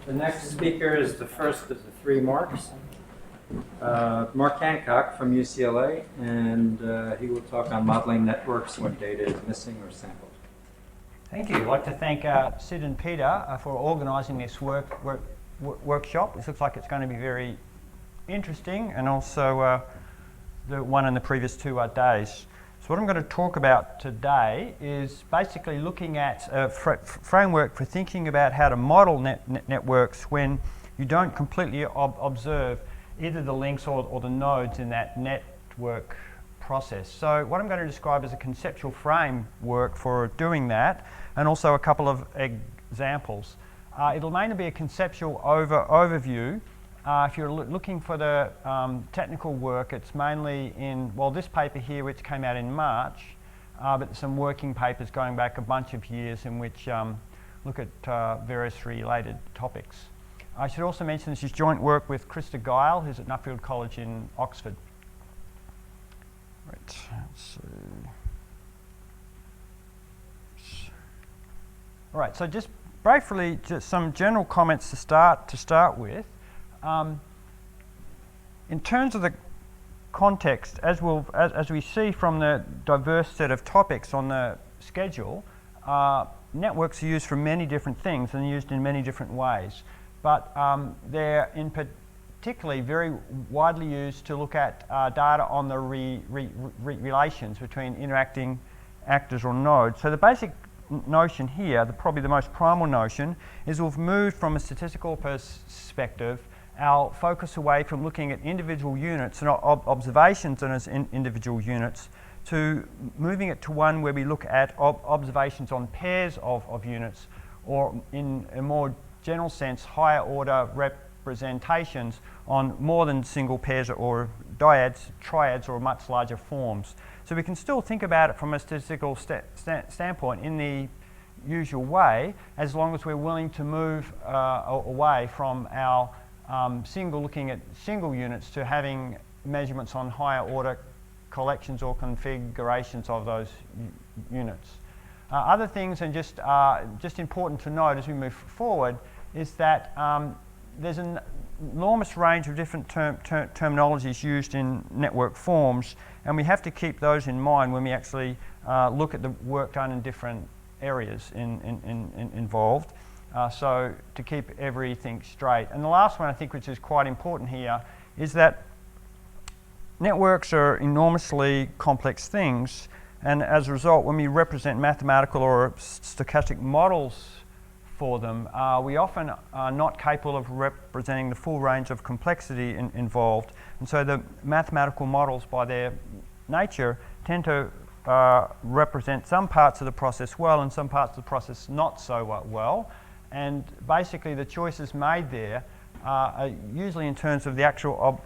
The next speaker is the first of the three Marks, Mark Handcock from UCLA, and he will talk on modeling networks when data is missing or sampled. Thank you. I'd like to thank Sid and Peter for organising this workshop. This looks like it's going to be very interesting, and also the one in the previous 2 days. So what I'm going to talk about today is basically looking at a framework for thinking about how to model networks when you don't completely observe either the links or the nodes in that network process. So what I'm going to describe is a conceptual framework for doing that, and also a couple of examples. It'll mainly be a conceptual overview. If you're looking for the technical work, it's mainly in, well, this paper here, which came out in March, but some working papers going back a bunch of years in which look at various related topics. I should also mention this is joint work with Krista Guile, who's at Nuffield College in Oxford. Right, let's see. All right, so just briefly, just some general comments to start with. In terms of the context, as we see from the diverse set of topics on the schedule, networks are used for many different things and used in many different ways. But they're in particularly very widely used to look at data on the relations between interacting actors or nodes. So the basic notion here, probably the most primal notion, is we've moved from a statistical perspective our focus away from looking at individual units and observations and as individual units to moving it to one where we look at observations on pairs of units, or in a more general sense, higher order representations on more than single pairs or dyads, triads, or much larger forms. So we can still think about it from a statistical standpoint in the usual way, as long as we're willing to move away from our looking at single units to having measurements on higher order collections or configurations of those units. Other things, and just important to note as we move forward, is that there's an enormous range of different terminologies used in network forms, and we have to keep those in mind when we actually look at the work done in different areas involved. So to keep everything straight. And the last one, I think, which is quite important here, is that networks are enormously complex things, and as a result, when we represent mathematical or stochastic models for them, we often are not capable of representing the full range of complexity involved. And so the mathematical models, by their nature, tend to represent some parts of the process well and some parts of the process not so well. And basically the choices made there are usually in terms of the actual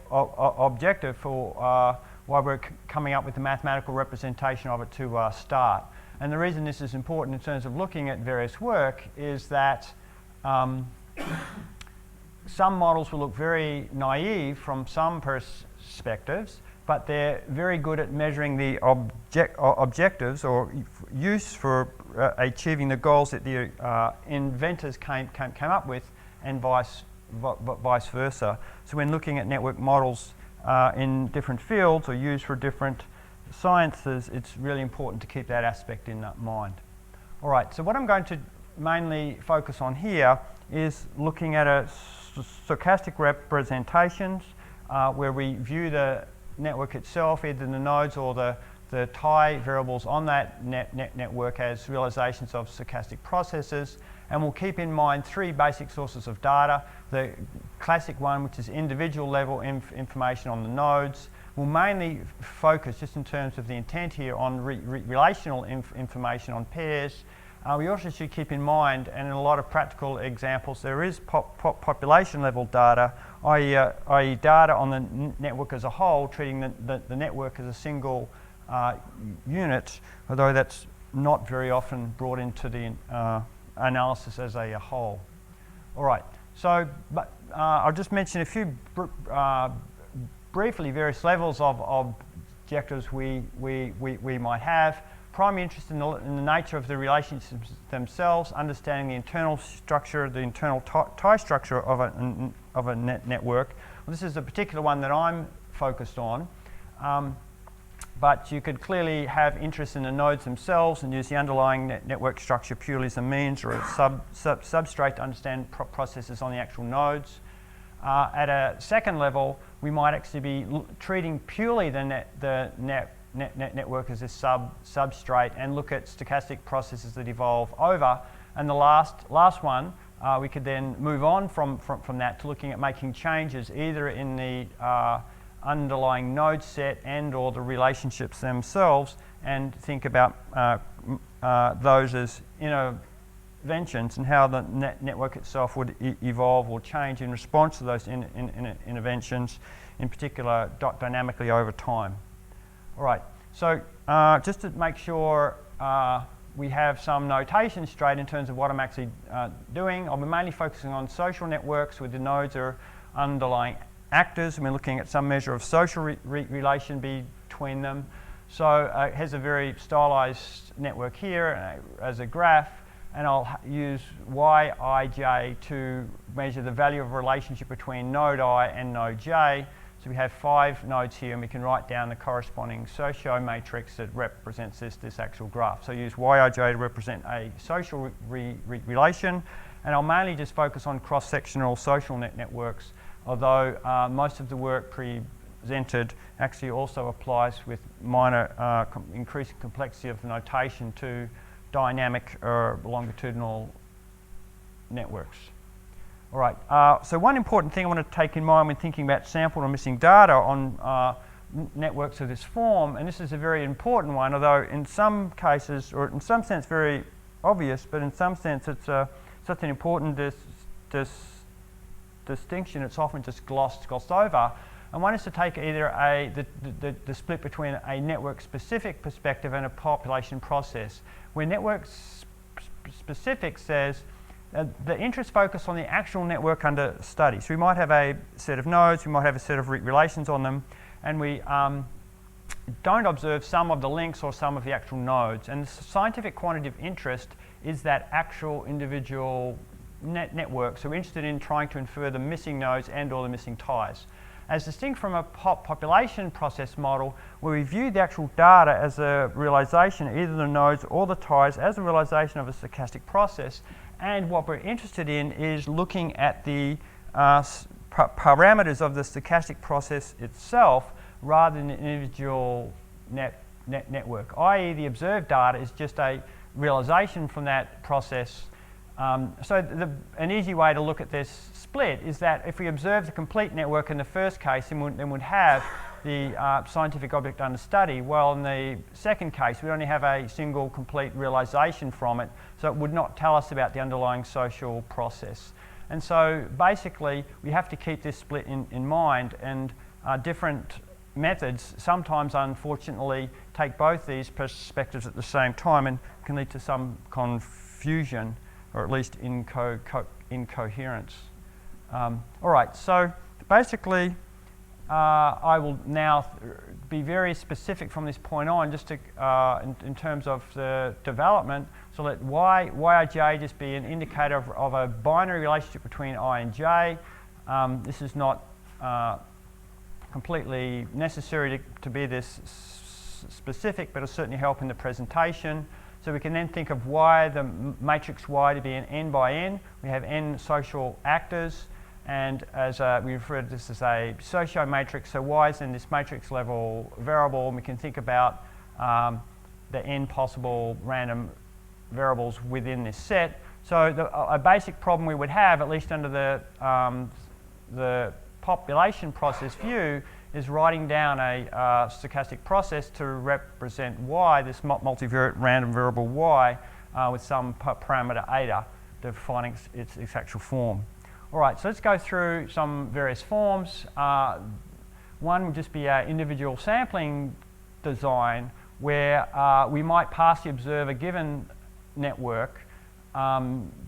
objective for why we're coming up with the mathematical representation of it to start. And the reason this is important in terms of looking at various work is that some models will look very naive from some perspectives, but they're very good at measuring the objectives or use for achieving the goals that the inventors came up with, and vice versa. So when looking at network models in different fields or used for different sciences, it's really important to keep that aspect in mind. All right, so what I'm going to mainly focus on here is looking at a stochastic representations where we view the network itself, either the nodes or the tie variables on that network, as realizations of stochastic processes. And we'll keep in mind 3 basic sources of data. The classic one, which is individual level information on the nodes. We'll mainly focus, just in terms of the intent here, on relational information on pairs. We also should keep in mind, and in a lot of practical examples, there is population level data, i.e. data on the network as a whole, treating the network as a single unit, although that's not very often brought into the analysis as a whole. All right, so I'll just mention a few briefly various levels of objectives we might have. primary interest in the nature of the relationships themselves, understanding the internal structure, the internal tie structure of a network. Well, this is a particular one that I'm focused on. But you could clearly have interest in the nodes themselves and use the underlying network structure purely as a means or a substrate to understand processes on the actual nodes. At a second level, we might actually be treating purely the network as a substrate and look at stochastic processes that evolve over. And the last one, we could then move on from that to looking at making changes either in the underlying node set and or the relationships themselves, and think about those as interventions and how the network itself would evolve or change in response to those interventions, in particular dynamically over time. All right, so just to make sure we have some notation straight in terms of what I'm actually doing, I'll be mainly focusing on social networks with the nodes are underlying actors, and we're looking at some measure of social relation between them. So it has a very stylized network here as a graph, and I'll use Yij to measure the value of a relationship between node I and node j. So we have 5 nodes here, and we can write down the corresponding socio matrix that represents this actual graph. So use Yij to represent a social relation, and I'll mainly just focus on cross-sectional social networks, although most of the work presented actually also applies with minor increasing complexity of notation to dynamic or longitudinal networks. All right, so one important thing I want to take in mind when thinking about sampled or missing data on networks of this form, and this is a very important one, although in some cases, or in some sense very obvious, but in some sense it's such an important distinction, it's often just glossed over. And one is to take either the split between a network-specific perspective and a population process, where network-specific says the interest focus on the actual network under study. So we might have a set of nodes, we might have a set of relations on them, and we don't observe some of the links or some of the actual nodes. And the scientific quantitative interest is that actual individual network. So we're interested in trying to infer the missing nodes and or the missing ties. As distinct from a population process model, where we view the actual data as a realization, either the nodes or the ties, as a realization of a stochastic process. And what we're interested in is looking at the parameters of the stochastic process itself rather than the individual network, i.e. the observed data is just a realization from that process. So an easy way to look at this split is that if we observe the complete network in the first case, then we'd have the scientific object under study. Well, in the second case, we only have a single complete realization from it, so it would not tell us about the underlying social process. And so basically, we have to keep this split in mind, and different methods sometimes, unfortunately, take both these perspectives at the same time and can lead to some confusion, or at least incoherence. All right, so basically I will now be very specific from this point on, just to, in terms of the development. So let Yij just be an indicator of a binary relationship between I and j. This is not completely necessary to be this specific, but it'll certainly help in the presentation. So we can then think of Y, the matrix Y, to be an n by n. We have n social actors, and as we refer to this as a socio matrix. So Y is in this matrix level variable, and we can think about the n possible random variables within this set. So a basic problem we would have, at least under the population process view, is writing down a stochastic process to represent Y, this multivariate random variable Y, with some parameter eta, defining its actual form. All right, so let's go through some various forms. One would just be an individual sampling design, where we might partially observe a given network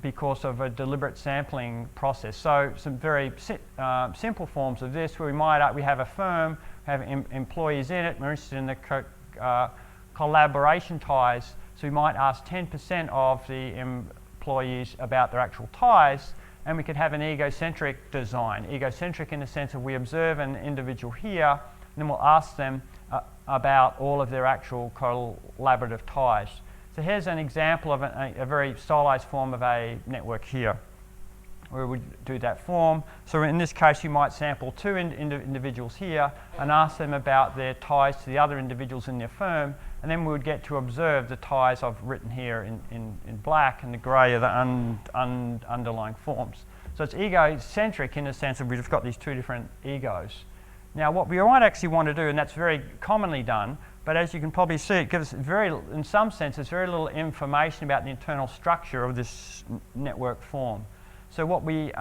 because of a deliberate sampling process. So some very simple forms of this, where we have a firm, have employees in it, we're interested in the collaboration ties. So we might ask 10% of the employees about their actual ties, and we could have an egocentric design. Egocentric in the sense of we observe an individual here, and then we'll ask them about all of their actual collaborative ties. So here's an example of a very stylized form of a network here, where we do that form. So in this case, you might sample two individuals here and ask them about their ties to the other individuals in their firm, and then we would get to observe the ties I've written here in black, and the grey are the underlying forms. So it's egocentric in the sense that we've got these two different egos. Now what we might actually want to do, and that's very commonly done, but as you can probably see, it gives in some sense, it's very little information about the internal structure of this network form. So what we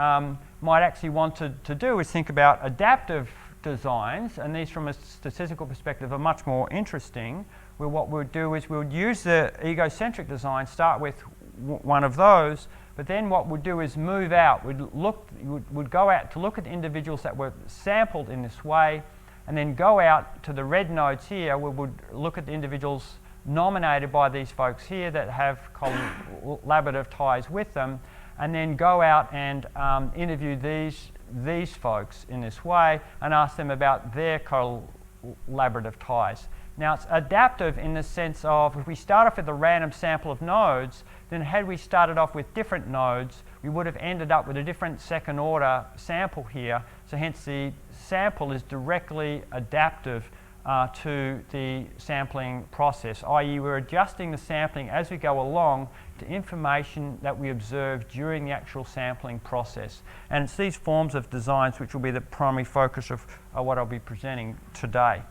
might actually want to do is think about adaptive designs, and these from a statistical perspective are much more interesting, where what we'll do is we'll use the egocentric design, start with one of those, but then what we'll do is move out. We'd go out to look at the individuals that were sampled in this way, and then go out to the red nodes here. We would look at the individuals nominated by these folks here that have collaborative ties with them, and then go out and interview these folks in this way and ask them about their collaborative ties. Now it's adaptive in the sense of if we start off with a random sample of nodes, then had we started off with different nodes, we would have ended up with a different second order sample here. So hence the sample is directly adaptive to the sampling process, i.e. we're adjusting the sampling as we go along to information that we observe during the actual sampling process. And it's these forms of designs which will be the primary focus of what I'll be presenting today.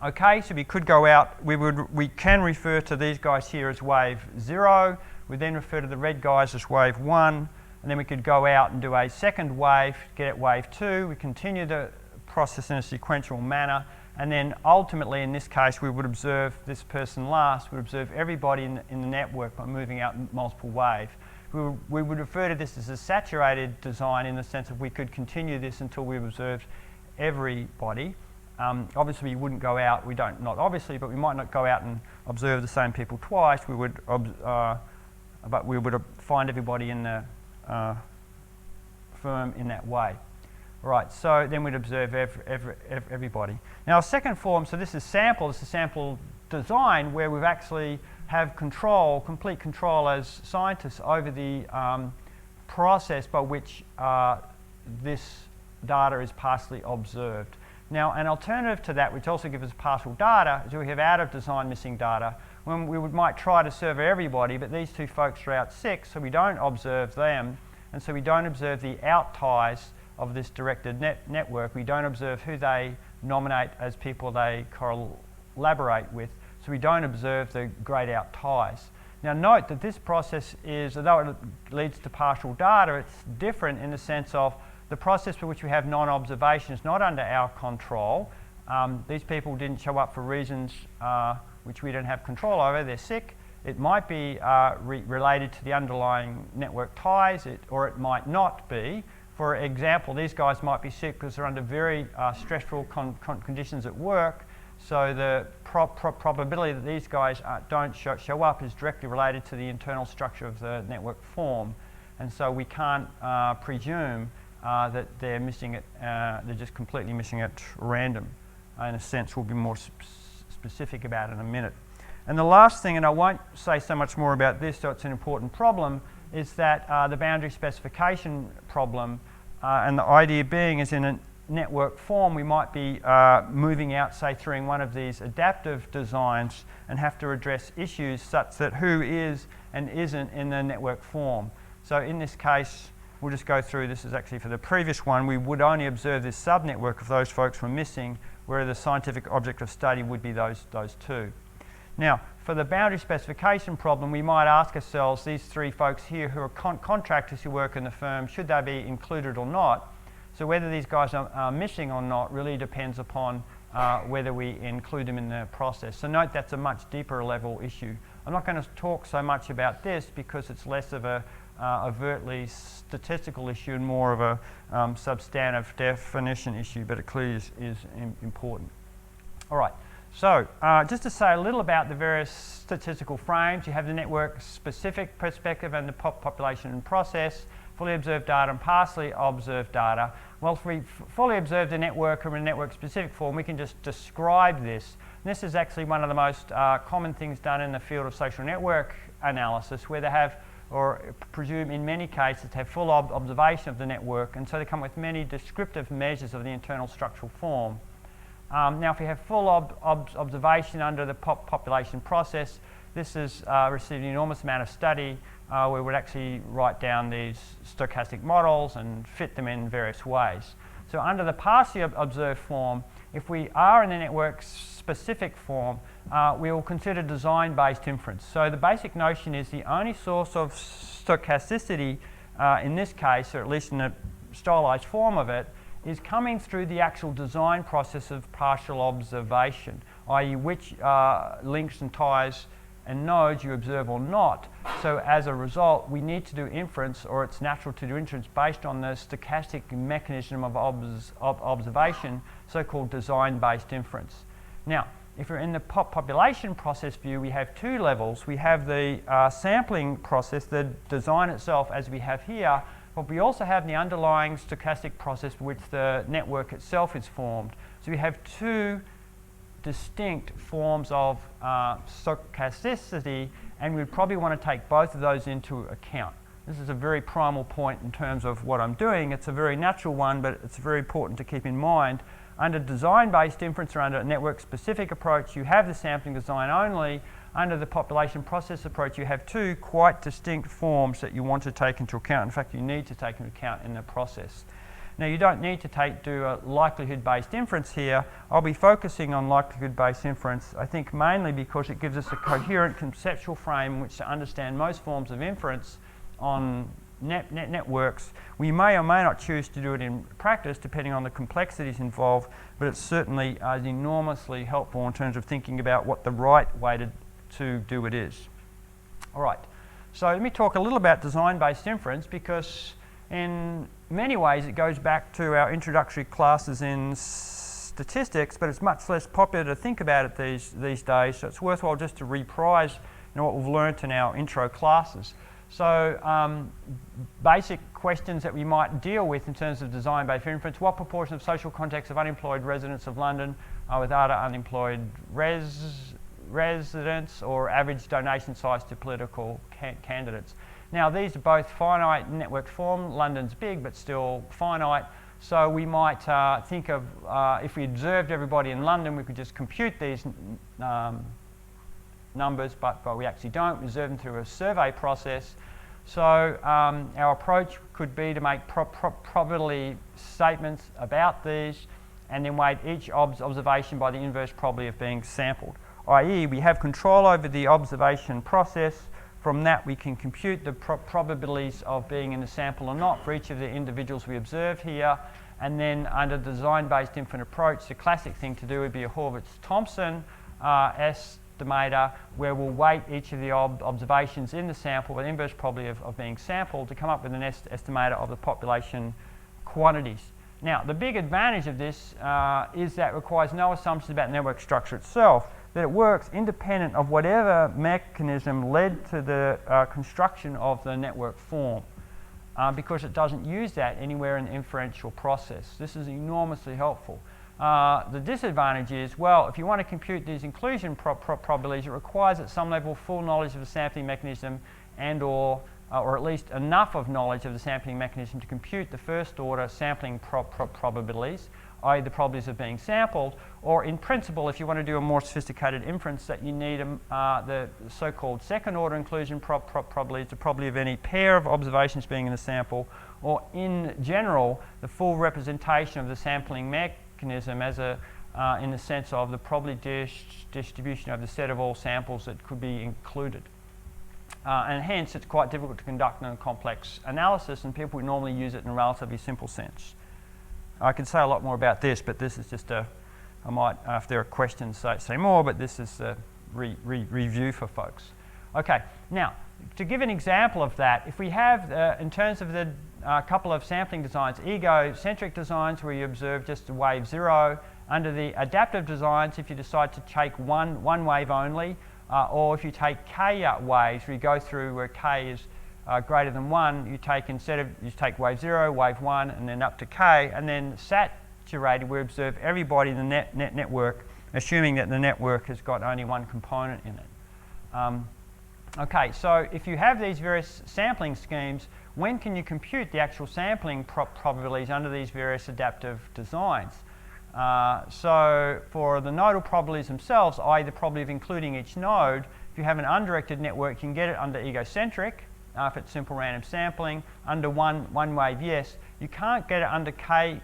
Okay, so we could go out, we can refer to these guys here as wave 0, we then refer to the red guys as wave 1, and then we could go out and do a second wave, get at wave 2, we continue the process in a sequential manner, and then ultimately in this case we would observe this person last, we would observe everybody in the network by moving out in multiple waves. We would refer to this as a saturated design in the sense that we could continue this until we've observed everybody. Obviously we wouldn't go out, not obviously, but we might not go out and observe the same people twice. We would, but we would find everybody in the firm in that way. Right, so then we'd observe everybody. Now a second form, so this is a sample design where we've actually have control, complete control as scientists over the process by which this data is partially observed. Now, an alternative to that, which also gives us partial data, is we have out of design missing data. When we might try to survey everybody, but these two folks are out sick, so we don't observe them, and so we don't observe the out ties of this directed network. We don't observe who they nominate as people they collaborate with, so we don't observe the grayed out ties. Now note that this process is, although it leads to partial data, it's different in the sense of the process for which we have non-observation is not under our control. These people didn't show up for reasons which we don't have control over. They're sick. It might be related to the underlying network ties, or it might not be. For example, these guys might be sick because they're under very stressful conditions at work. So the probability that these guys don't show up is directly related to the internal structure of the network form. And so we can't presume that they're missing it, they're just completely missing it random. In a sense, we'll be more specific about it in a minute. And the last thing, and I won't say so much more about this, so it's an important problem, is that the boundary specification problem, and the idea being is in a network form we might be moving out, say, through one of these adaptive designs and have to address issues such that who is and isn't in the network form. So in this case, we'll just go through, this is actually for the previous one, we would only observe this subnetwork of those folks who are missing, where the scientific object of study would be those two. Now, for the boundary specification problem, we might ask ourselves, these three folks here who are contractors who work in the firm, should they be included or not? So whether these guys are missing or not really depends upon whether we include them in the process. So note that's a much deeper level issue. I'm not going to talk so much about this because it's less of a overtly statistical issue and more of a substantive definition issue, but it clearly is important. All right, So just to say a little about the various statistical frames, you have the network-specific perspective and the population and process, fully observed data and partially observed data. Well, if we fully observe the network or in a network-specific form, we can just describe this. And this is actually one of the most common things done in the field of social network analysis, where they have, or presume in many cases, to have full observation of the network, and so they come with many descriptive measures of the internal structural form. Now, if we have full observation under the population process, this has received an enormous amount of study where we would actually write down these stochastic models and fit them in various ways. So under the partially observed form, if we are in the network-specific form, we will consider design-based inference. So the basic notion is the only source of stochasticity in this case, or at least in a stylized form of it, is coming through the actual design process of partial observation, i.e. which links and ties and nodes you observe or not. So as a result, we need to do inference, or it's natural to do inference based on the stochastic mechanism of observation, so-called design-based inference. Now, if we're in the population process view, we have two levels. We have the sampling process, the design itself as we have here, but we also have the underlying stochastic process for which the network itself is formed. So we have two distinct forms of stochasticity, and we'd probably want to take both of those into account. This is a very primal point in terms of what I'm doing. It's a very natural one, but it's very important to keep in mind. Under design-based inference or under a network-specific approach, you have the sampling design only. Under the population process approach, you have two quite distinct forms that you want to take into account. In fact, you need to take into account in the process. Now, you don't need to do a likelihood-based inference here. I'll be focusing on likelihood-based inference, I think mainly because it gives us a coherent conceptual frame in which to understand most forms of inference on networks. We may or may not choose to do it in practice depending on the complexities involved, but it's certainly enormously helpful in terms of thinking about what the right way to do it is. All right, so let me talk a little about design-based inference, because in many ways it goes back to our introductory classes in statistics, but it's much less popular to think about it these days, so it's worthwhile just to reprise what we've learnt in our intro classes. So basic questions that we might deal with in terms of design-based inference: what proportion of social contacts of unemployed residents of London are with other unemployed residents, or average donation size to political candidates? Now, these are both finite network form. London's big, but still finite. So we might think of, if we observed everybody in London, we could just compute these numbers, but we actually don't. We observe them through a survey process. So our approach could be to make probability statements about these, and then weight each observation by the inverse probability of being sampled, i.e. we have control over the observation process. From that, we can compute the probabilities of being in the sample or not for each of the individuals we observe here. And then under the design-based inference approach, the classic thing to do would be a Horvitz-Thompson estimator, where we'll weight each of the observations in the sample with inverse probability of being sampled to come up with an estimator of the population quantities. Now, the big advantage of this is that it requires no assumptions about network structure itself, that it works independent of whatever mechanism led to the construction of the network form, because it doesn't use that anywhere in the inferential process. This is enormously helpful. The disadvantage is, well, if you want to compute these inclusion probabilities, it requires at some level full knowledge of the sampling mechanism and or at least enough of knowledge of the sampling mechanism to compute the first order sampling probabilities, i.e. the probabilities of being sampled, or in principle, if you want to do a more sophisticated inference, that you need the so-called second order inclusion probability, the probability of any pair of observations being in the sample, or in general, the full representation of the sampling mechanism as in the sense of the probability distribution of the set of all samples that could be included. And hence, it's quite difficult to conduct a complex analysis, and people would normally use it in a relatively simple sense. I could say a lot more about this, but this is just I might, if there are questions, say more, but this is a review for folks. Okay, now, to give an example of that, if we have, in terms of the couple of sampling designs, egocentric designs where you observe just a wave 0 Under the adaptive designs, if you decide to take one wave only, or if you take k waves, where you go through where k is greater than 1, you take wave 0, wave 1, and then up to k, and then saturated, we observe everybody in the network, assuming that the network has got only one component in it. Okay, so if you have these various sampling schemes, when can you compute the actual sampling probabilities under these various adaptive designs? So for the nodal probabilities themselves, i.e. the probability of including each node, if you have an undirected network, you can get it under egocentric, if it's simple random sampling. Under one wave, yes. You can't get it under k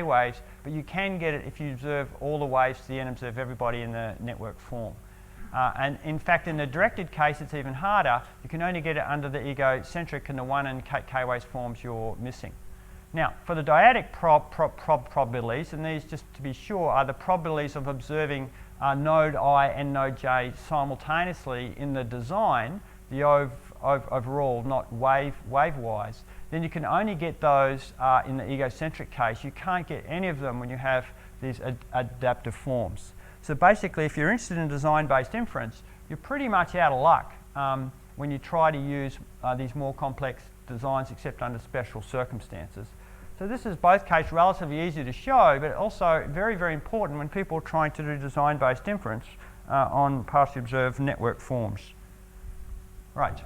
waves, but you can get it if you observe all the waves to the n, observe everybody in the network form. And in fact, in the directed case, it's even harder. You can only get it under the egocentric and the 1 and k waves forms you're missing. Now, for the dyadic probabilities, and these, just to be sure, are the probabilities of observing node I and node j simultaneously in the design, the overall, not wave-wise, then you can only get those in the egocentric case. You can't get any of them when you have these adaptive forms. So basically, if you're interested in design-based inference, you're pretty much out of luck when you try to use these more complex designs, except under special circumstances. So this is both cases relatively easy to show, but also very, very important when people are trying to do design-based inference on partially observed network forms. Right.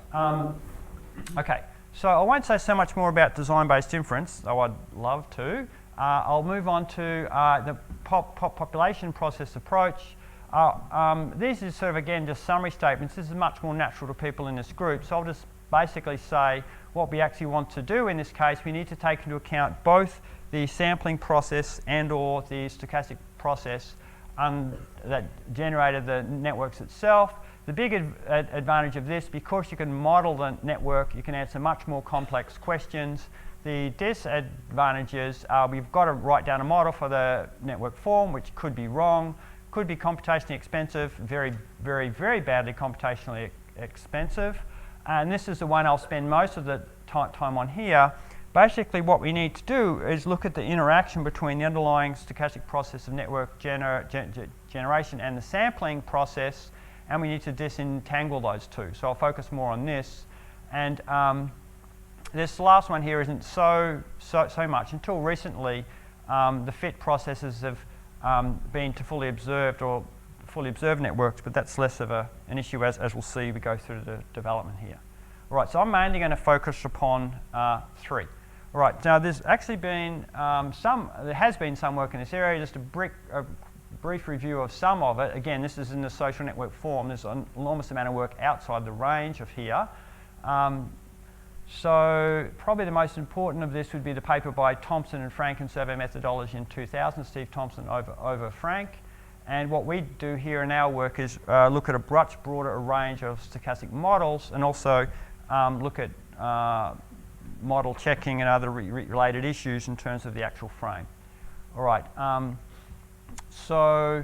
Okay. So I won't say so much more about design-based inference, though I'd love to. I'll move on to the population process approach. This is sort of, again, just summary statements. This is much more natural to people in this group. So I'll just basically say what we actually want to do in this case. We need to take into account both the sampling process and or the stochastic process that generated the networks itself. The big advantage of this, because you can model the network, you can answer much more complex questions. The disadvantages are we've got to write down a model for the network form, which could be wrong, could be computationally expensive, very, very, very badly computationally expensive. And this is the one I'll spend most of the time on here. Basically, what we need to do is look at the interaction between the underlying stochastic process of network generation and the sampling process, and we need to disentangle those two. So I'll focus more on this. And this last one here isn't so much. Until recently, the fit processes have been to fully observed or fully observed networks, but that's less of an issue as we'll see we go through the development here. All right, so I'm mainly going to focus upon 3. All right, now there's actually been there has been some work in this area. Just a brief review of some of it. Again, this is in the social network form. There's an enormous amount of work outside the range of here. So probably the most important of this would be the paper by Thompson and Frank in survey methodology in 2000, Steve Thompson over Frank. And what we do here in our work is look at a much broader range of stochastic models, and also look at model checking and other related issues in terms of the actual frame. All right. So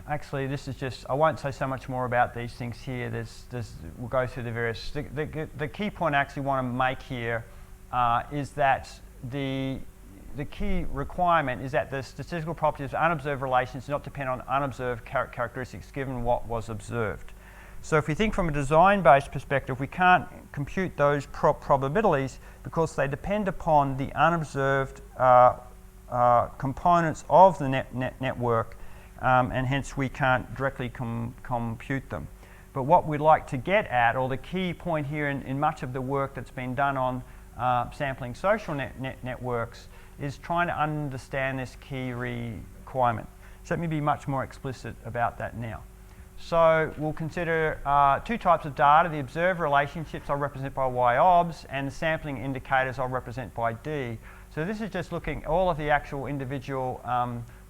actually, this is just, I won't say so much more about these things here. We'll go through the various, the key point I actually want to make here is that the key requirement is that the statistical properties of unobserved relations do not depend on unobserved characteristics given what was observed. So if we think from a design-based perspective, we can't compute those probabilities because they depend upon the unobserved components of the network, and hence we can't directly compute them. But what we'd like to get at, or the key point here in much of the work that's been done on sampling social networks, is trying to understand this key requirement. So let me be much more explicit about that now. So we'll consider 2 types of data. The observed relationships I'll represent by y-obs, and the sampling indicators I'll represent by d. So this is just looking at all of the actual individual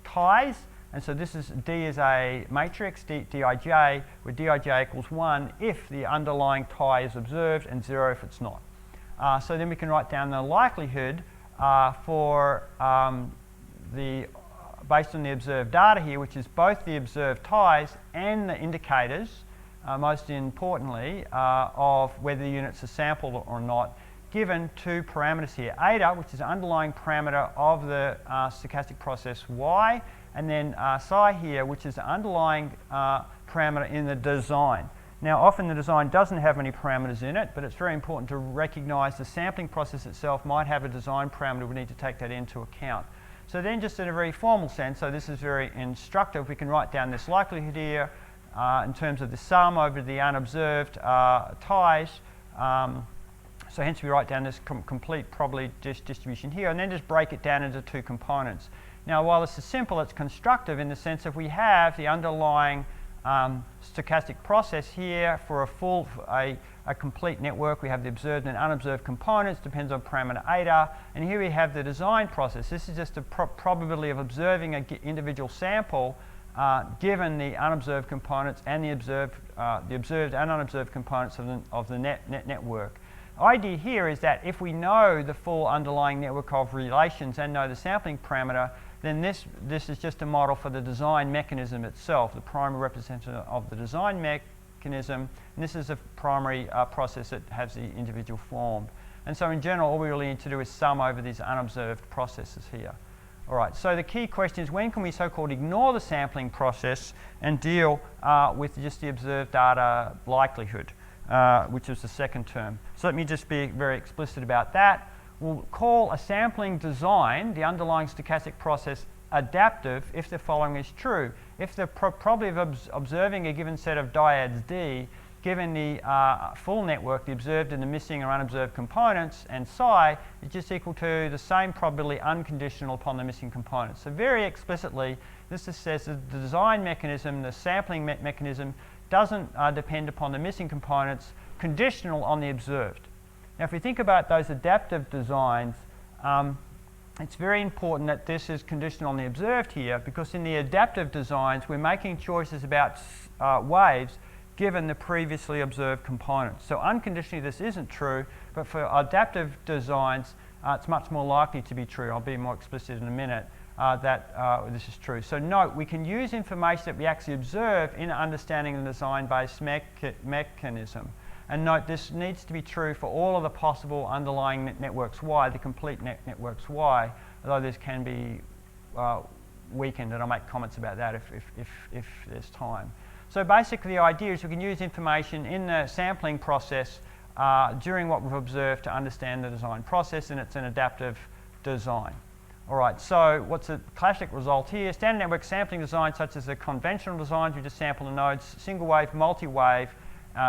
ties. And so this is D is a matrix, Dij, where Dij equals 1 if the underlying tie is observed and 0 if it's not. So then we can write down the likelihood for based on the observed data here, which is both the observed ties and the indicators, most importantly, of whether the units are sampled or not, given two parameters here. Eta, which is the underlying parameter of the stochastic process y, and then psi here, which is the underlying parameter in the design. Now, often the design doesn't have any parameters in it, but it's very important to recognize the sampling process itself might have a design parameter. We need to take that into account. So then, just in a very formal sense, so this is very instructive, we can write down this likelihood here in terms of the sum over the unobserved ties. So hence we write down this complete probability distribution here, and then just break it down into two components. Now, while this is simple, it's constructive in the sense that we have the underlying stochastic process here for a complete network. We have the observed and unobserved components, depends on parameter eta, and here we have the design process. This is just the probability of observing an individual sample given the unobserved components and the observed and unobserved components of the network. The idea here is that if we know the full underlying network of relations and know the sampling parameter, then this is just a model for the design mechanism itself, the primary representative of the design mechanism, and this is a primary process that has the individual formed. And so in general, all we really need to do is sum over these unobserved processes here. All right, so the key question is, when can we so-called ignore the sampling process and deal with just the observed data likelihood, which is the second term. So let me just be very explicit about that. We'll call a sampling design, the underlying stochastic process, adaptive if the following is true. If the probability of observing a given set of dyads D, given the full network, the observed and the missing or unobserved components, and psi is just equal to the same probability unconditional upon the missing components. So very explicitly, this just says that the design mechanism, the sampling mechanism, doesn't depend upon the missing components, conditional on the observed. Now, if we think about those adaptive designs, it's very important that this is conditional on the observed here, because in the adaptive designs, we're making choices about waves given the previously observed components. So unconditionally, this isn't true, but for adaptive designs, it's much more likely to be true. I'll be more explicit in a minute that this is true. So note, we can use information that we actually observe in understanding the design-based mechanism. And note, this needs to be true for all of the possible underlying networks Y, the complete networks Y, although this can be weakened, and I'll make comments about that if there's time. So basically the idea is we can use information in the sampling process during what we've observed to understand the design process, and it's an adaptive design. All right, so what's the classic result here? Standard network sampling design, such as the conventional designs, we just sample the nodes, single wave, multi-wave,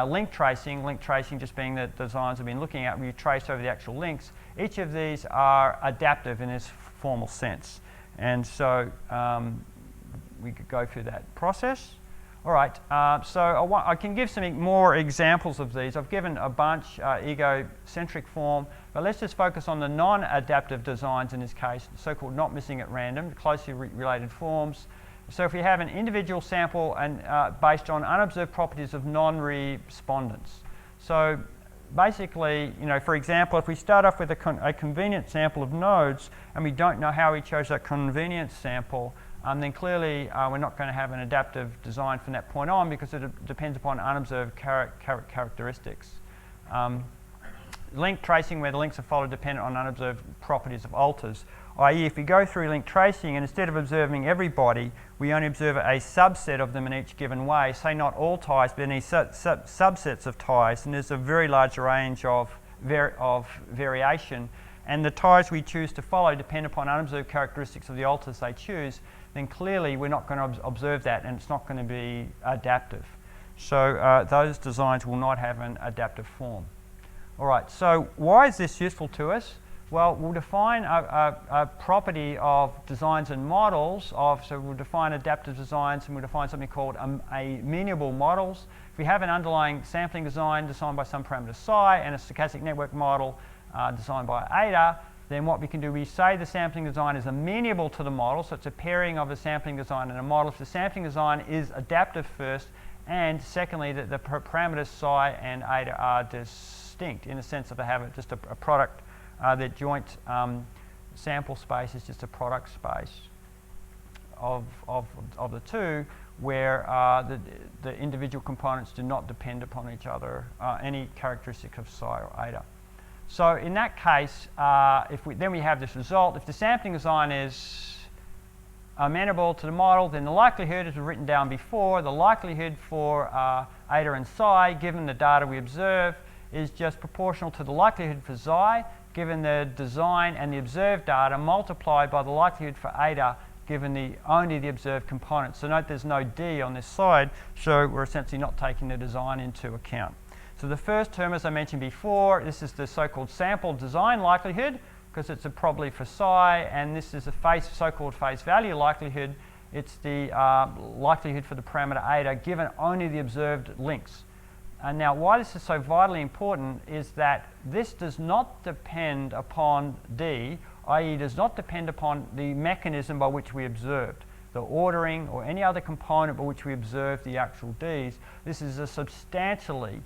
link tracing just being the designs we've been looking at, where you trace over the actual links. Each of these are adaptive in this formal sense. And so we could go through that process. All right, so I can give some more examples of these. I've given a bunch egocentric form, but let's just focus on the non-adaptive designs in this case, so-called not missing at random, closely related forms. So if we have an individual sample and based on unobserved properties of non-respondents. So basically, for example, if we start off with a convenient sample of nodes and we don't know how we chose that convenient sample, then clearly we're not going to have an adaptive design from that point on, because it depends upon unobserved characteristics. Link tracing, where the links are followed dependent on unobserved properties of alters, i.e. if we go through link tracing and instead of observing everybody, we only observe a subset of them in each given way, say not all ties, but any subsets of ties, and there's a very large range of variation, and the ties we choose to follow depend upon unobserved characteristics of the alters they choose, then clearly we're not going to observe that, and it's not going to be adaptive. So those designs will not have an adaptive form. All right, so why is this useful to us? Well, we'll define a property of designs and models so we'll define adaptive designs, and we'll define something called amenable models. If we have an underlying sampling design designed by some parameter psi and a stochastic network model designed by eta, then what we can do, we say the sampling design is amenable to the model, so it's a pairing of a sampling design and a model. If the sampling design is adaptive first, and secondly, that the parameters psi and eta are distinct in the sense that they have just a product. Their joint sample space is just a product space of the two, where the individual components do not depend upon each other, any characteristic of psi or eta. So in that case, then we have this result. If the sampling design is amenable to the model, then the likelihood, as we've written down before, the likelihood for eta and psi, given the data we observe, is just proportional to the likelihood for xi, given the design and the observed data, multiplied by the likelihood for eta, given only the observed components. So note there's no d on this side, so we're essentially not taking the design into account. So the first term, as I mentioned before, this is the so-called sample design likelihood, because it's a probability for psi, and this is a so-called face value likelihood. It's the likelihood for the parameter eta given only the observed links. And now why this is so vitally important is that this does not depend upon d, i.e. does not depend upon the mechanism by which we observed, the ordering or any other component by which we observed the actual d's. This is a substantially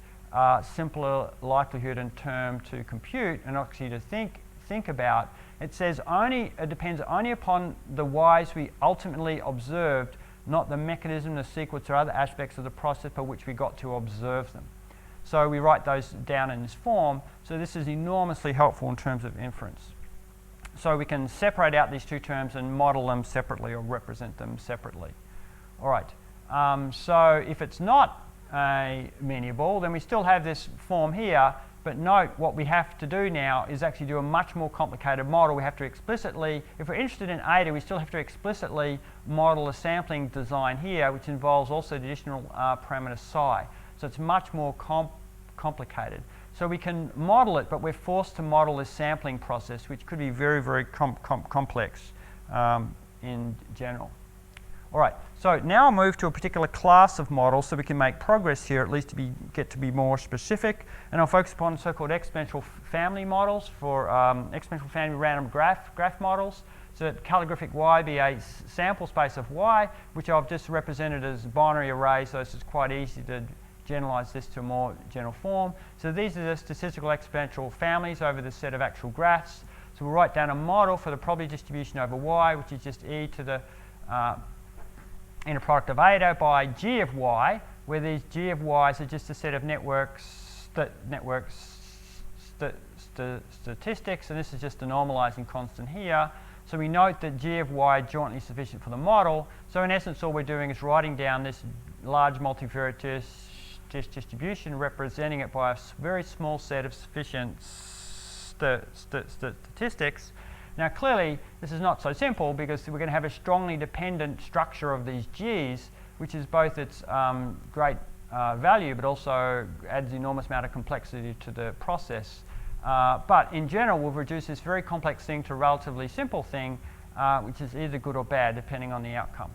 simpler likelihood and term to compute and actually to think about. It says it depends only upon the y's we ultimately observed, not the mechanism, the sequence, or other aspects of the process by which we got to observe them. So we write those down in this form. So this is enormously helpful in terms of inference. So we can separate out these two terms and model them separately or represent them separately. All right. So if it's not amenable, then we still have this form here. But note what we have to do now is actually do a much more complicated model. We have to explicitly, if we're interested in eta, we still have to explicitly model a sampling design here, which involves also the additional parameter psi. So it's much more complicated. So we can model it, but we're forced to model this sampling process, which could be very, very complex in general. All right, so now I'll move to a particular class of models so we can make progress here, at least to get to be more specific. And I'll focus upon so-called exponential family models for exponential family random graph models. So that calligraphic y be a sample space of y, which I've just represented as binary arrays, so it's quite easy to generalize this to a more general form. So these are the statistical exponential families over the set of actual graphs. So we'll write down a model for the probability distribution over y, which is just e to the inner product of eta by g of y, where these g of y's are just a set of statistics, and this is just a normalizing constant here. So we note that g of y is jointly sufficient for the model. So in essence, all we're doing is writing down this large multivariate distribution, representing it by a very small set of sufficient statistics. Now clearly this is not so simple because we're going to have a strongly dependent structure of these g's, which is both its great value but also adds enormous amount of complexity to the process. But in general we'll reduce this very complex thing to a relatively simple thing, which is either good or bad depending on the outcome.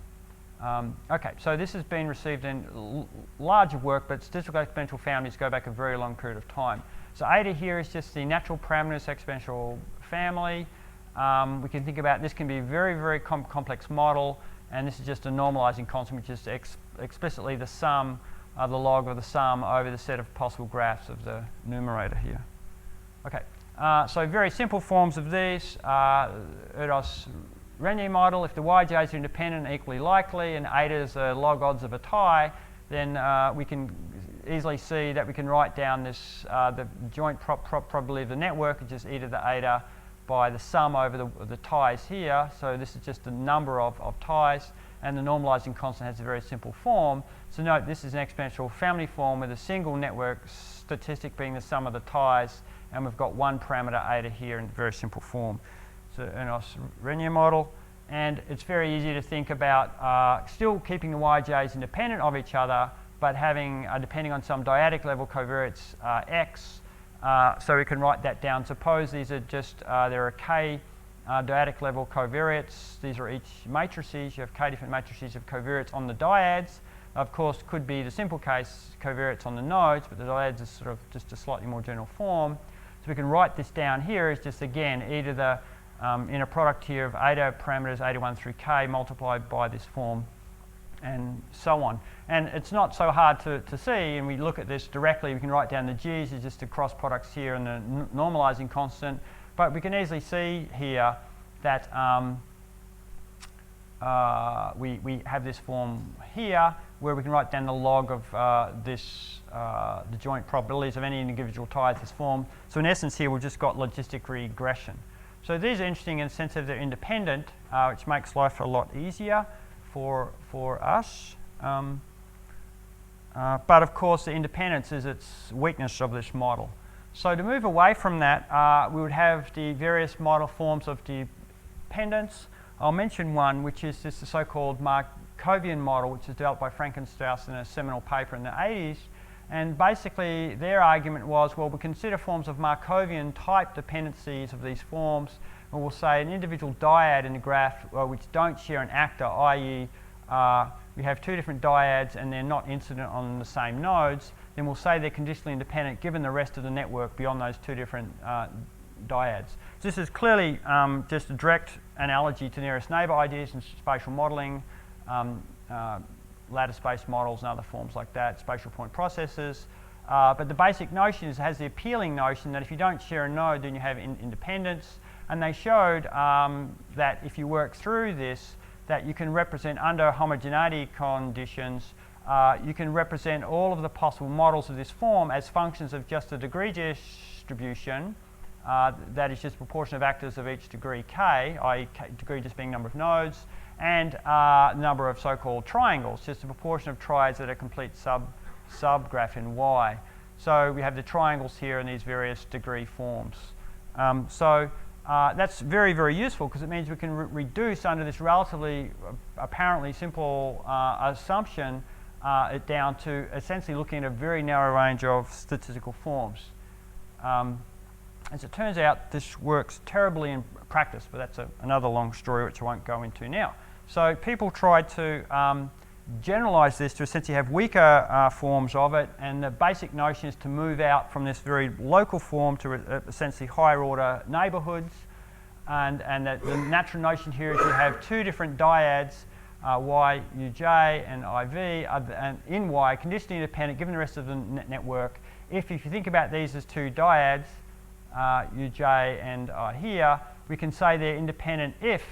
Okay, so this has been received in larger work, but statistical exponential families go back a very long period of time. So eta here is just the natural parameters exponential family. We can think about this can be a very, very complex model, and this is just a normalizing constant, which is explicitly the sum, the log of the sum over the set of possible graphs of the numerator here. Okay, so very simple forms of these. Renier model, if the yj's are independent and equally likely, and eta's are log odds of a tie, then we can easily see that we can write down this the joint probability of the network, which is e to the eta by the sum over the ties here. So this is just the number of ties, and the normalizing constant has a very simple form. So note this is an exponential family form with a single network statistic being the sum of the ties, and we've got one parameter eta here in very simple form. So Renier model, and it's very easy to think about still keeping the yj's independent of each other, but having depending on some dyadic level covariates x. So we can write that down. Suppose these are just there are k dyadic level covariates. These are each matrices. You have k different matrices of covariates on the dyads. Of course, could be the simple case covariates on the nodes, but the dyads is sort of just a slightly more general form. So we can write this down here as just again e to the inner product here of eta parameters eta 1 through k multiplied by this form, and so on. And it's not so hard to see, and we look at this directly. We can write down the g's as just the cross products here and the normalizing constant. But we can easily see here that we have this form here where we can write down the log of the joint probabilities of any individual tie of this form. So in essence here we've just got logistic regression. So these are interesting in the sense that they're independent, which makes life a lot easier for us. But of course the independence is its weakness of this model. So to move away from that, we would have the various model forms of dependence. I'll mention one, which is this the so-called Markovian model, which is developed by Frankenstrauss in a seminal paper in the 80s. And basically their argument was, well, we consider forms of Markovian type dependencies of these forms, and we'll say an individual dyad in the graph which don't share an actor, i.e. we have two different dyads and they're not incident on the same nodes, then we'll say they're conditionally independent given the rest of the network beyond those two different dyads. So this is clearly just a direct analogy to nearest neighbour ideas in spatial modelling, lattice space models and other forms like that, spatial point processes. But the basic notion is it has the appealing notion that if you don't share a node then you have independence. And they showed that if you work through this, that you can represent under homogeneity conditions, you can represent all of the possible models of this form as functions of just a degree distribution, that is just proportion of actors of each degree k, i.e. degree just being number of nodes, and number of so-called triangles, just a proportion of triads that are complete subgraph in Y. So we have the triangles here in these various degree forms. That's very, very useful because it means we can reduce under this relatively apparently simple assumption it down to essentially looking at a very narrow range of statistical forms. As it turns out, this works terribly in practice, but that's another long story which I won't go into now. So people tried to generalize this to essentially have weaker forms of it, and the basic notion is to move out from this very local form to essentially higher order neighbourhoods. And the natural notion here is you have two different dyads, Y, Uj, and IV, and in Y, conditionally independent given the rest of the network. If you think about these as two dyads, Uj and here, we can say they're independent if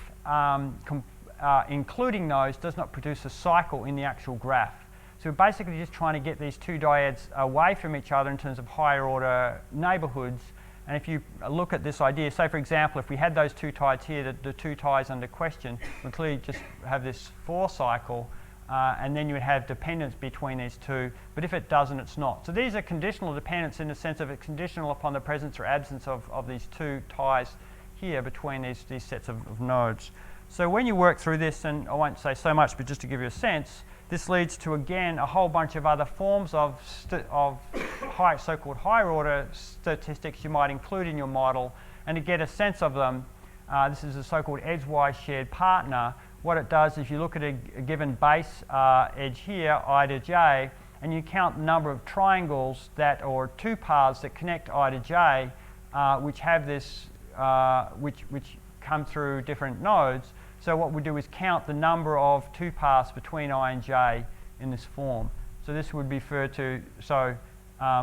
including those does not produce a cycle in the actual graph. So we're basically just trying to get these two dyads away from each other in terms of higher order neighbourhoods. And if you look at this idea, say for example, if we had those two ties here, the two ties under question, we clearly just have this 4 cycle, and then you would have dependence between these two. But if it doesn't, it's not. So these are conditional dependence in the sense of it's conditional upon the presence or absence of these two ties here between these sets of nodes. So when you work through this, and I won't say so much, but just to give you a sense, this leads to, again, a whole bunch of other forms of so-called higher order statistics you might include in your model. And to get a sense of them, this is a so-called edgewise shared partner. What it does is you look at a given base edge here, I to j, and you count the number of triangles or two paths that connect I to j, which have this, which come through different nodes. So what we do is count the number of two paths between I and j in this form. So this would be referred to,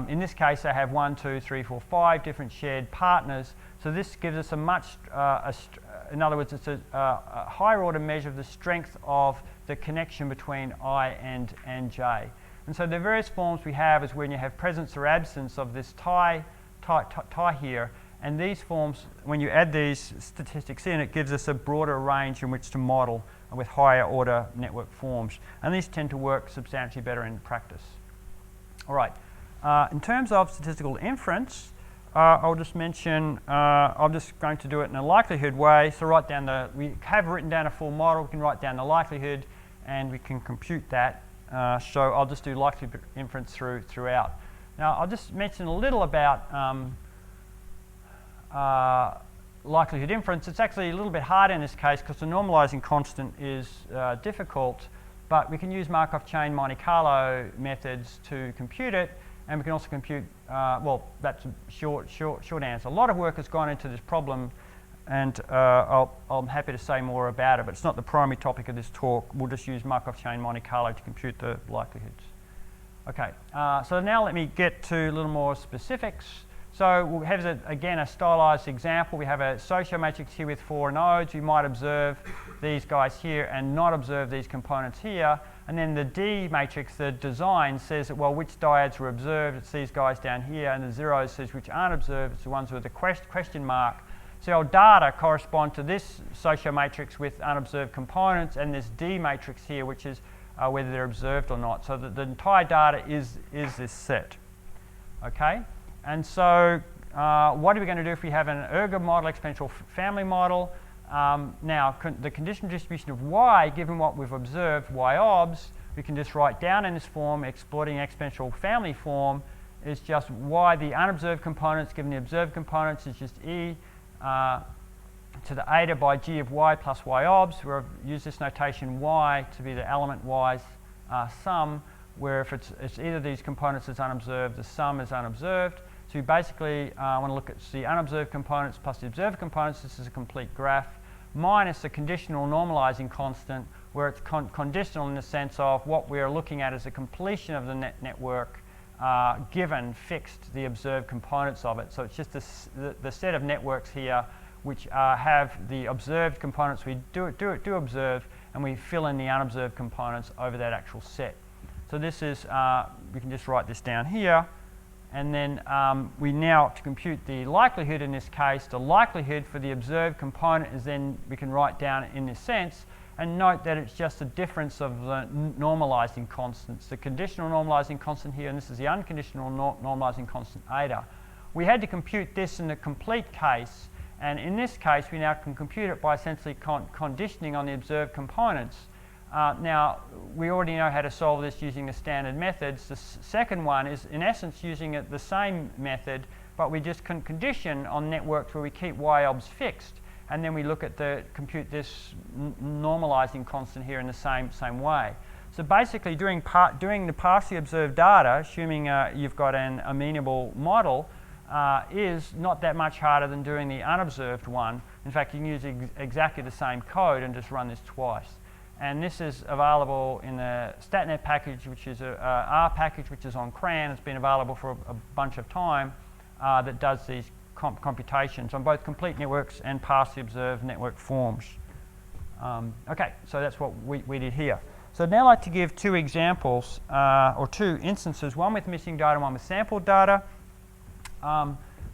in this case I have 1, 2, 3, 4, 5 different shared partners. So this gives us a much, in other words, it's a higher order measure of the strength of the connection between I and j. And so the various forms we have is when you have presence or absence of this tie here. And these forms, when you add these statistics in, it gives us a broader range in which to model with higher order network forms. And these tend to work substantially better in practice. All right. In terms of statistical inference, I'll just mention, I'm just going to do it in a likelihood way. So we have written down a full model, we can write down the likelihood, and we can compute that. So I'll just do likelihood inference throughout. Now, I'll just mention a little about likelihood inference. It's actually a little bit hard in this case because the normalizing constant is difficult, but we can use Markov chain Monte Carlo methods to compute it, and we can also compute, well, that's a short answer. A lot of work has gone into this problem, and I'm happy to say more about it, but it's not the primary topic of this talk. We'll just use Markov chain Monte Carlo to compute the likelihoods. Okay, so now let me get to a little more specifics. So we'll have, again, a stylized example. We have a socio matrix here with 4 nodes. We might observe these guys here and not observe these components here. And then the D matrix, the design, says that, well, which dyads were observed. It's these guys down here. And the zeros says which aren't observed. It's the ones with the question mark. So our data correspond to this socio matrix with unobserved components and this D matrix here, which is whether they're observed or not. So the entire data is this set. Okay? And so what are we going to do if we have an ergo model, exponential family model? Now, the conditional distribution of y, given what we've observed, y-obs, we can just write down in this form, exploiting exponential family form, is just y, the unobserved components, given the observed components, is just e to the eta by g of y plus y-obs, where I've used this notation y to be the element y's sum, where if it's either of these components that's unobserved, the sum is unobserved. So we basically want to look at the unobserved components plus the observed components. This is a complete graph, minus the conditional normalizing constant, where it's conditional in the sense of what we're looking at as a completion of the network given fixed the observed components of it. So it's just the set of networks here which have the observed components we do observe, and we fill in the unobserved components over that actual set. So this is, we can just write this down here. And then we now, to compute the likelihood in this case, the likelihood for the observed component is then we can write down in this sense. And note that it's just a difference of the normalizing constants. The conditional normalizing constant here, and this is the unconditional normalizing constant eta. We had to compute this in the complete case. And in this case, we now can compute it by essentially conditioning on the observed components. Now, we already know how to solve this using the standard methods. The second one is, in essence, using the same method, but we just can condition on networks where we keep y-obs fixed, and then we look at compute this normalizing constant here in the same way. So basically, doing the partially observed data, assuming you've got an amenable model, is not that much harder than doing the unobserved one. In fact, you can use exactly the same code and just run this twice. And this is available in the StatNet package, which is a R package, which is on CRAN. It's been available for a bunch of time that does these computations on both complete networks and partially observed network forms. Okay, so that's what we did here. So I'd now like to give 2 examples, or 2 instances, one with missing data and one with sampled data.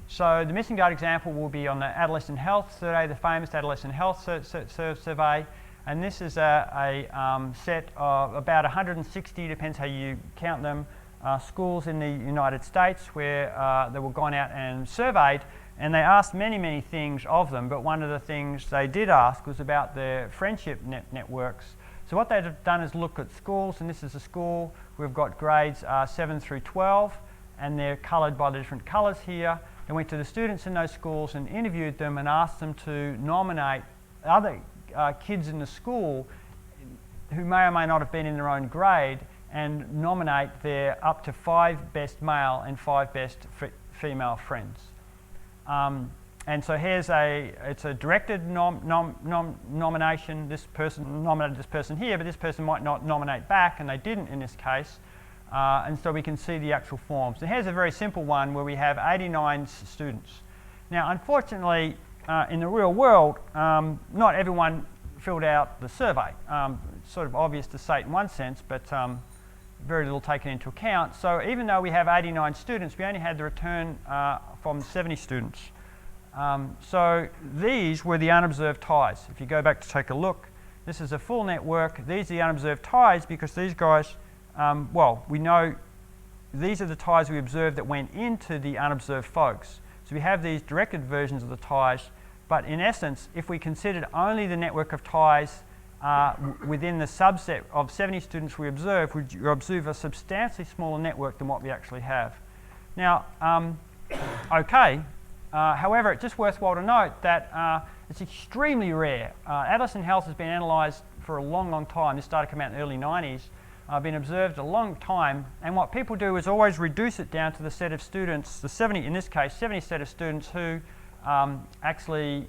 So the missing data example will be on the adolescent health survey, the famous adolescent health survey. And this is a set of about 160, depends how you count them, schools in the United States where they were gone out and surveyed, and they asked many things of them, but one of the things they did ask was about their friendship networks. So what they've done is look at schools, and this is a school. We've got grades 7 through 12, and they're coloured by the different colours here. They went to the students in those schools and interviewed them and asked them to nominate other kids in the school who may or may not have been in their own grade and nominate their up to 5 best male and 5 best female friends. And so here's it's a directed nomination. This person nominated this person here, but this person might not nominate back, and they didn't in this case. And so we can see the actual forms. And here's a very simple one where we have 89 students. Now, unfortunately, in the real world, not everyone filled out the survey. It's sort of obvious to say it in one sense, but very little taken into account. So even though we have 89 students, we only had the return from 70 students. So these were the unobserved ties. If you go back to take a look, this is a full network. These are the unobserved ties because these guys, well, we know these are the ties we observed that went into the unobserved folks. So we have these directed versions of the ties, but in essence, if we considered only the network of ties within the subset of 70 students we observe, we observe a substantially smaller network than what we actually have. Now, however, it's just worthwhile to note that it's extremely rare. Adolescent health has been analysed for a long time. This data came out in the early 90s. Been observed a long time, and what people do is always reduce it down to the set of students, the 70, in this case, 70 set of students who actually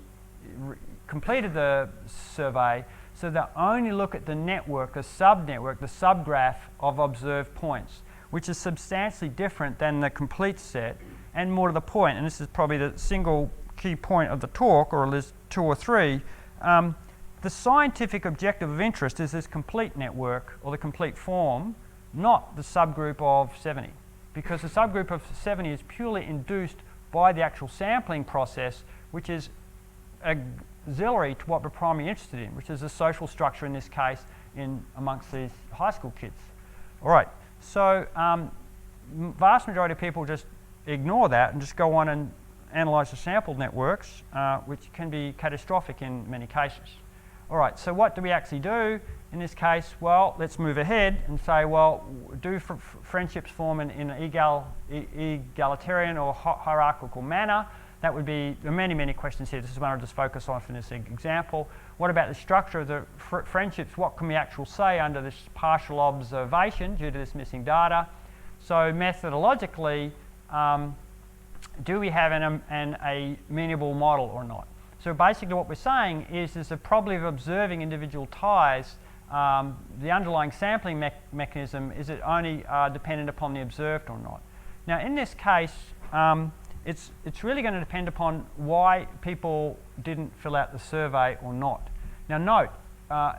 completed the survey, so they only look at the network, the subnetwork, the subgraph of observed points, which is substantially different than the complete set. and more to the point, and this is probably the single key point of the talk, or there's 2 or 3, the scientific objective of interest is this complete network, or the complete form, not the subgroup of 70. Because the subgroup of 70 is purely induced by the actual sampling process, which is auxiliary to what we're primarily interested in, which is the social structure in this case amongst these high school kids. All right, so vast majority of people just ignore that and just go on and analyse the sampled networks, which can be catastrophic in many cases. All right, so what do we actually do in this case? Well, let's move ahead and say, well, do friendships form in an egalitarian or hierarchical manner? That would be, there are many, many questions here. This is one I'll just focus on for this example. What about the structure of the friendships? What can we actually say under this partial observation due to this missing data? So methodologically, do we have an amenable model or not? So basically what we're saying is there's a probability of observing individual ties. The underlying sampling mechanism, is it only dependent upon the observed or not? Now in this case, it's really going to depend upon why people didn't fill out the survey or not. Now note,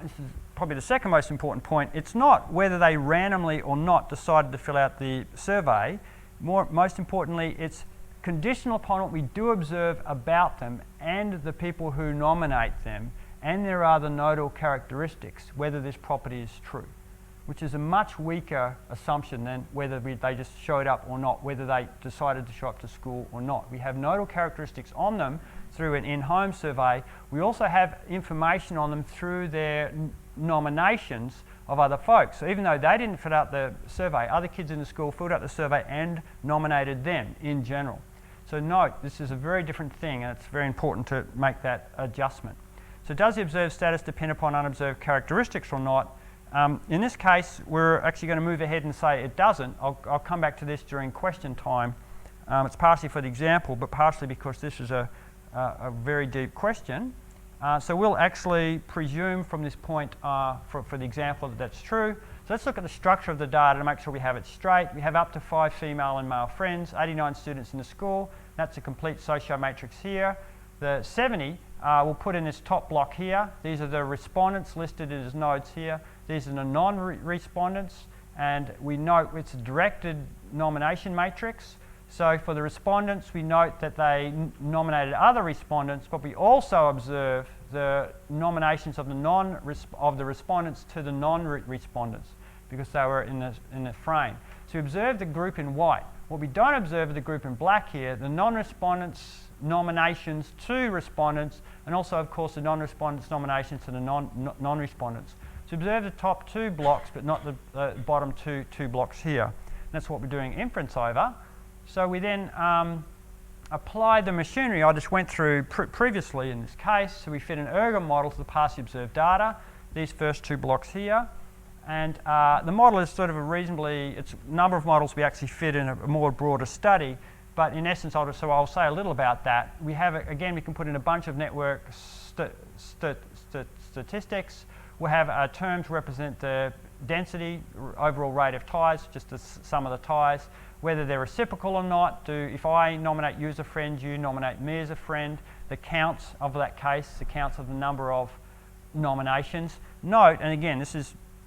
this is probably the second most important point, it's not whether they randomly or not decided to fill out the survey. Most importantly, it's conditional upon what we do observe about them and the people who nominate them, and there are the nodal characteristics, whether this property is true, which is a much weaker assumption than whether they just showed up or not, whether they decided to show up to school or not. We have nodal characteristics on them through an in-home survey. We also have information on them through their nominations of other folks. So even though they didn't fill out the survey, other kids in the school filled out the survey and nominated them in general. So note, this is a very different thing, and it's very important to make that adjustment. So does the observed status depend upon unobserved characteristics or not? In this case, we're actually going to move ahead and say it doesn't. I'll come back to this during question time. It's partially for the example, but partially because this is a very deep question. So we'll actually presume from this point for the example that that's true. So let's look at the structure of the data to make sure we have it straight. We have up to 5 female and male friends, 89 students in the school. That's a complete socio matrix here. The 70 we'll put in this top block here. These are the respondents listed as nodes here. These are the non-respondents, and we note it's a directed nomination matrix. So for the respondents, we note that they nominated other respondents, but we also observe the nominations of the respondents to the non-respondents because they were in the frame. So we observe the group in white. What we don't observe is the group in black here, the non-respondents nominations to respondents, and also of course the non-respondents nominations to the non-respondents. So observe the top 2 blocks, but not the bottom two blocks here. And that's what we're doing inference over. So we then apply the machinery I just went through previously in this case. So we fit an ergo model to the partially observed data, these first 2 blocks here. And the model is sort of it's a number of models we actually fit in a more broader study. But in essence, I'll say a little about that. We have, again, we can put in a bunch of network statistics. We'll have terms represent the density, overall rate of ties, just the sum of the ties, whether they're reciprocal or not. If I nominate you as a friend, you nominate me as a friend, the counts of that case, the counts of the number of nominations. Note, and again,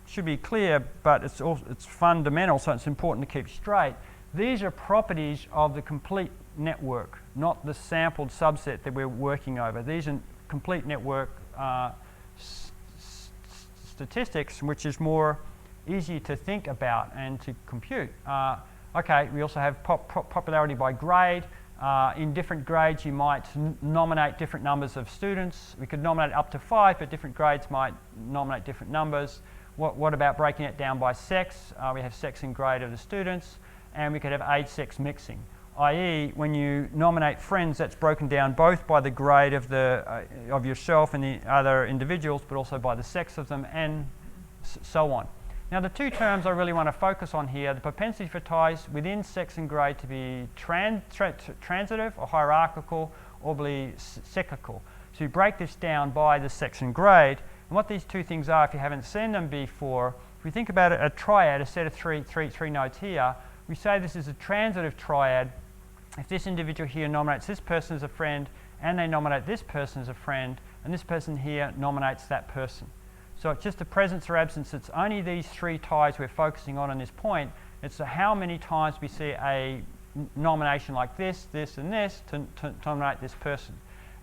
should be clear, but it's fundamental, so it's important to keep straight. These are properties of the complete network, not the sampled subset that we're working over. These are complete network statistics, which is more easy to think about and to compute. Okay, we also have popularity by grade. In different grades, you might nominate different numbers of students. We could nominate up to 5, but different grades might nominate different numbers. What about breaking it down by sex? We have sex and grade of the students, and we could have age-sex mixing, i.e. when you nominate friends, that's broken down both by the grade of yourself and the other individuals, but also by the sex of them, and so on. Now the 2 terms I really want to focus on here, the propensity for ties within sex and grade to be transitive or hierarchical or be cyclical. So you break this down by the sex and grade. And what these 2 things are, if you haven't seen them before, if we think about a triad, a set of three nodes here, we say this is a transitive triad if this individual here nominates this person as a friend, and they nominate this person as a friend, and this person here nominates that person. So it's just a presence or absence. It's only these three ties we're focusing on this point. It's how many times we see a nomination like this, this, and this to nominate this person.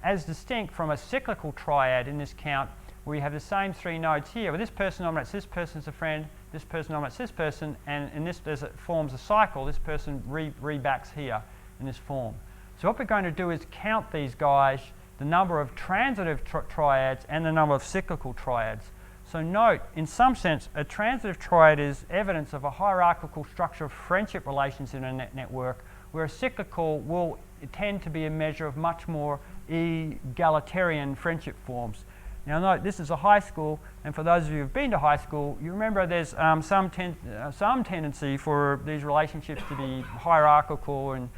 As distinct from a cyclical triad in this count, where we have the same three nodes here, where this person nominates this person as a friend, this person nominates this person, and in this, as it forms a cycle, this person rebacks here in this form. So what we're going to do is count these guys, the number of transitive triads and the number of cyclical triads. So note, in some sense, a transitive triad is evidence of a hierarchical structure of friendship relations in a network, where a cyclical will tend to be a measure of much more egalitarian friendship forms. Now note, this is a high school, and for those of you who've been to high school, you remember there's some tendency for these relationships to be hierarchical and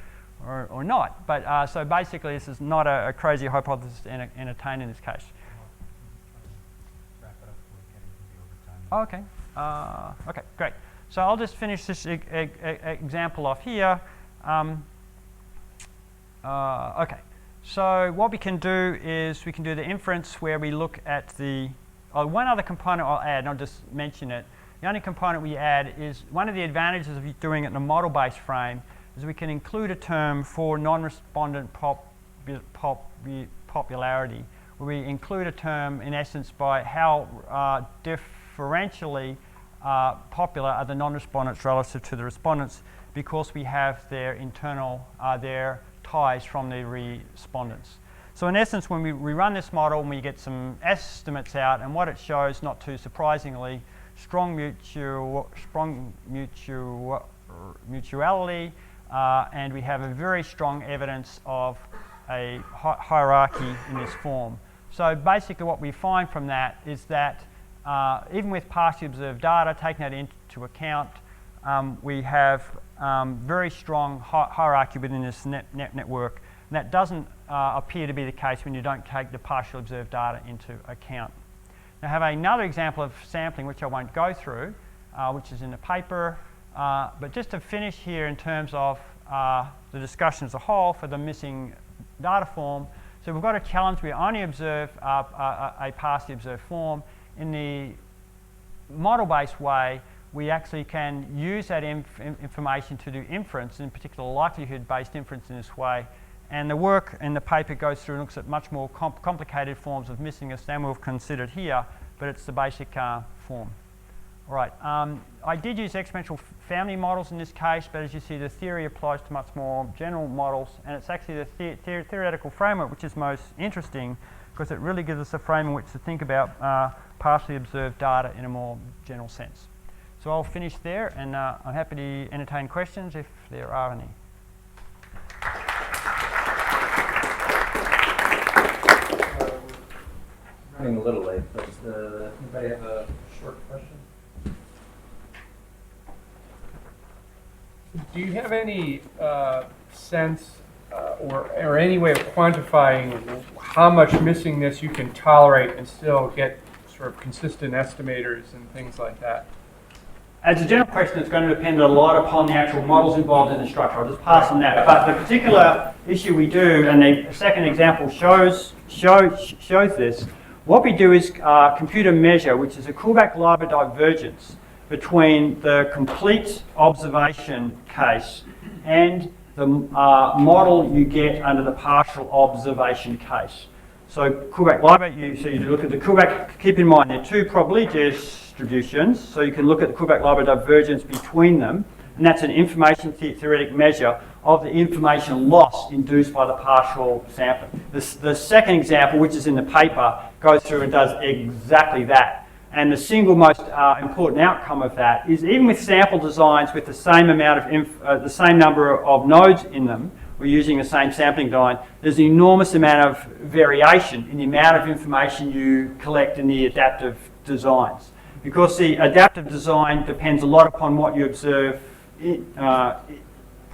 or not. But so basically, this is not a crazy hypothesis to entertain in this case. Oh, okay. Okay, great. So I'll just finish this example off here. Okay. So what we can do is we can do the inference where we look at the one other component I'll add, and I'll just mention it. The only component we add is one of the advantages of doing it in a model-based frame is we can include a term for non-respondent popularity, where we include a term in essence by how differentially popular are the non-respondents relative to the respondents, because we have their internal their ties from the respondents. So in essence, when we run this model and we get some estimates out, and what it shows, not too surprisingly, strong mutuality, and we have a very strong evidence of a hierarchy in this form. So basically what we find from that is that even with partially observed data, taking that into account, we have very strong hierarchy within this network. And that doesn't appear to be the case when you don't take the partially observed data into account. Now I have another example of sampling, which I won't go through, which is in the paper. But just to finish here in terms of the discussion as a whole for the missing data form. So we've got a challenge. We only observe a partially observed form. In the model-based way, we actually can use that information to do inference, in particular likelihood-based inference in this way. And the work in the paper goes through and looks at much more complicated forms of missingness than we've considered here, but it's the basic form. All right, I did use exponential family models in this case, but as you see, the theory applies to much more general models, and it's actually the theoretical framework which is most interesting, because it really gives us a frame in which to think about partially observed data in a more general sense. So I'll finish there, and I'm happy to entertain questions if there are any. Running a little late, but anybody have a short question? Do you have any sense or any way of quantifying how much missingness you can tolerate and still get sort of consistent estimators and things like that? As a general question, it's going to depend a lot upon the actual models involved in the structure. I'll just pass on that. But the particular issue we do, and the second example shows this, what we do is compute a measure, which is a Kullback-Leibler divergence between the complete observation case and the model you get under the partial observation case. So Kullback-Leibler, so you look at the Kullback, keep in mind there are two probability distributions, so you can look at the Kullback-Leibler divergence between them, and that's an information theoretic measure of the information loss induced by the partial sampling. The second example, which is in the paper, goes through and does exactly that. And the single most important outcome of that is even with sample designs with the same amount of the same number of nodes in them, we're using the same sampling design, there's an enormous amount of variation in the amount of information you collect in the adaptive designs. Because the adaptive design depends a lot upon what you observe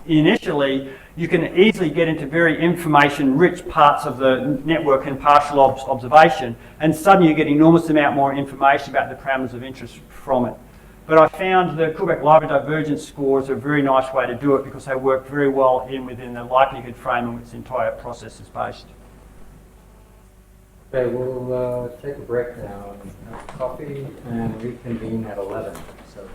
initially, you can easily get into very information-rich parts of the network and partial observation, and suddenly you get enormous amount more information about the parameters of interest from it. But I found the Kullback library divergence scores a very nice way to do it because they work very well within the likelihood frame on which the entire process is based. Okay, we'll take a break now and have coffee and reconvene at 11. So.